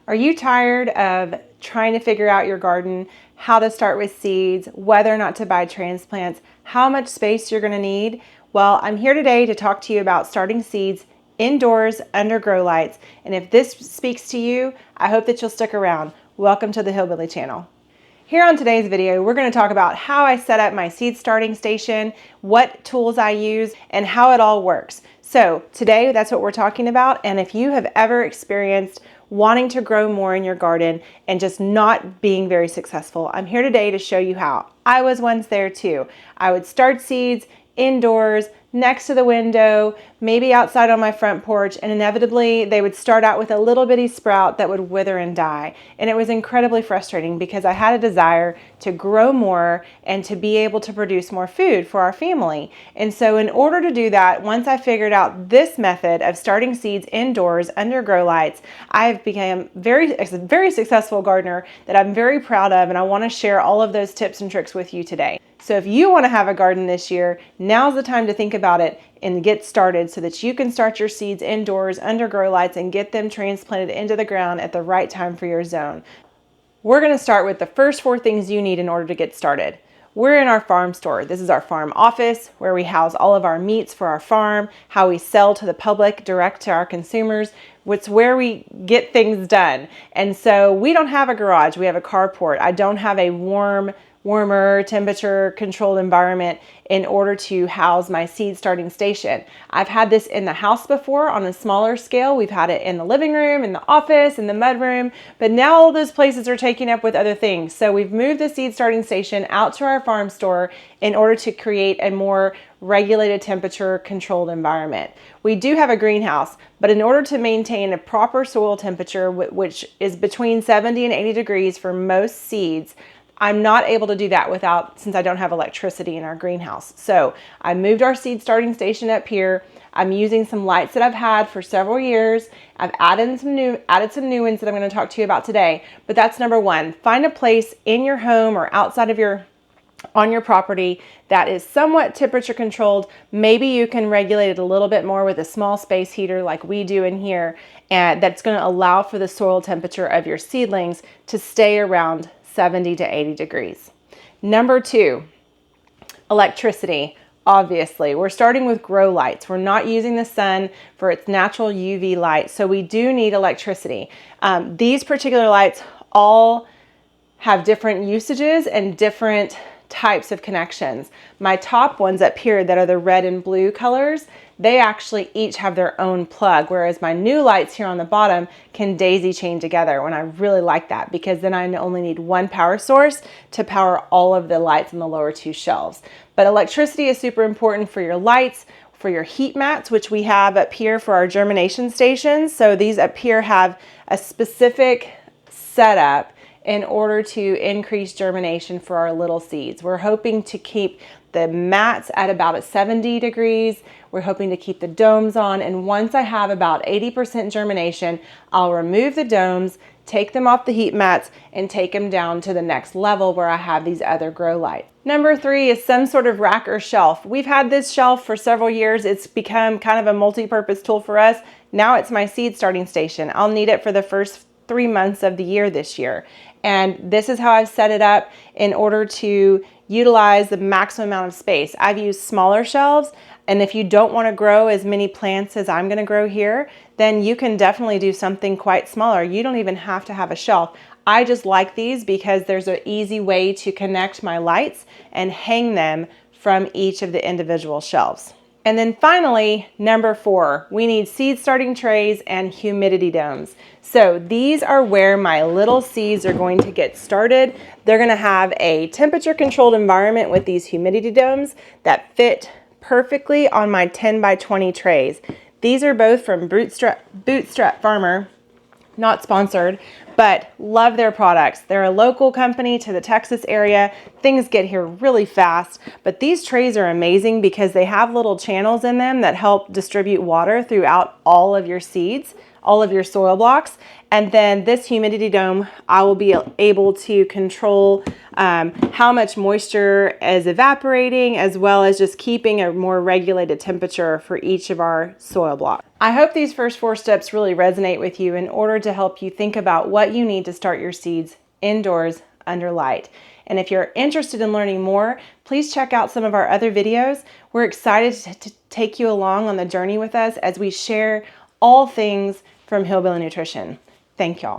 Are you tired of trying to figure out your garden, how to start with seeds, whether or not to buy transplants, how much space you're going to need? Well, I'm here today to talk to you about starting seeds indoors under grow lights. And if this speaks to you, I hope that you'll stick around. Welcome to the Hillbilly Channel. Here on today's video, we're going to talk about how I set up my seed starting station, what tools I use, and how it all works. So today, that's what we're talking about. And if you have ever experienced wanting to grow more in your garden and just not being very successful, I'm here today to show you how. I was once there too. I would start seeds indoors, next to the window, maybe outside on my front porch, and inevitably they would start out with a little bitty sprout that would wither and die. And it was incredibly frustrating because I had a desire to grow more and to be able to produce more food for our family. And so in order to do that, once I figured out this method of starting seeds indoors under grow lights, I've become a very successful gardener that I'm very proud of, and I want to share all of those tips and tricks with you today. So if you want to have a garden this year, now's the time to think about it and get started so that you can start your seeds indoors under grow lights and get them transplanted into the ground at the right time for your zone. We're going to start with the first 4 things you need in order to get started. We're in our farm store. This is our farm office where we house all of our meats for our farm, how we sell to the public, direct to our consumers. It's where we get things done. And so we don't have a garage, we have a carport. I don't have a warmer temperature controlled environment in order to house my seed starting station. I've had this in the house before on a smaller scale. We've had it in the living room, in the office, in the mudroom, but now all those places are taken up with other things. So we've moved the seed starting station out to our farm store in order to create a more regulated temperature controlled environment. We do have a greenhouse, but in order to maintain a proper soil temperature, which is between 70 and 80 degrees for most seeds, I'm not able to do that since I don't have electricity in our greenhouse. So I moved our seed starting station up here. I'm using some lights that I've had for several years. I've added some new ones that I'm going to talk to you about today. But that's number 1. Find a place in your home or outside of on your property that is somewhat temperature controlled. Maybe you can regulate it a little bit more with a small space heater like we do in here, and that's going to allow for the soil temperature of your seedlings to stay around 70 to 80 degrees. Number 2, electricity. Obviously, we're starting with grow lights. We're not using the sun for its natural UV light, so we do need electricity. These particular lights all have different usages and different types of connections. My top ones up here that are the red and blue colors, they actually each have their own plug, whereas my new lights here on the bottom can daisy chain together, and I really like that because then I only need one power source to power all of the lights on the lower 2 shelves. But electricity is super important for your lights, for your heat mats, which we have up here for our germination stations. So these up here have a specific setup in order to increase germination for our little seeds. We're hoping to keep the mats at about 70 degrees. We're hoping to keep the domes on, and once I have about 80% germination, I'll remove the domes, take them off the heat mats, and take them down to the next level where I have these other grow lights. Number 3 is some sort of rack or shelf. We've had this shelf for several years. It's become kind of a multi-purpose tool for us. Now it's my seed starting station. I'll need it for the first 3 months of the year this year. And this is how I've set it up in order to utilize the maximum amount of space. I've used smaller shelves, and if you don't want to grow as many plants as I'm going to grow here, then you can definitely do something quite smaller. You don't even have to have a shelf. I just like these because there's an easy way to connect my lights and hang them from each of the individual shelves. And then finally, number 4, we need seed starting trays and humidity domes. So these are where my little seeds are going to get started. They're going to have a temperature controlled environment with these humidity domes that fit perfectly on my 10 by 20 trays. These are both from Bootstrap Farmer, not sponsored, but love their products. They're a local company to the Texas area. Things get here really fast, but these trays are amazing because they have little channels in them that help distribute water throughout all of your seeds, all of your soil blocks. And then this humidity dome, I will be able to control how much moisture is evaporating, as well as just keeping a more regulated temperature for each of our soil blocks. I hope these first 4 steps really resonate with you in order to help you think about what you need to start your seeds indoors under light. And if you're interested in learning more, please check out some of our other videos. We're excited to take you along on the journey with us as we share all things from Hillbilly Nutrition. Thank y'all.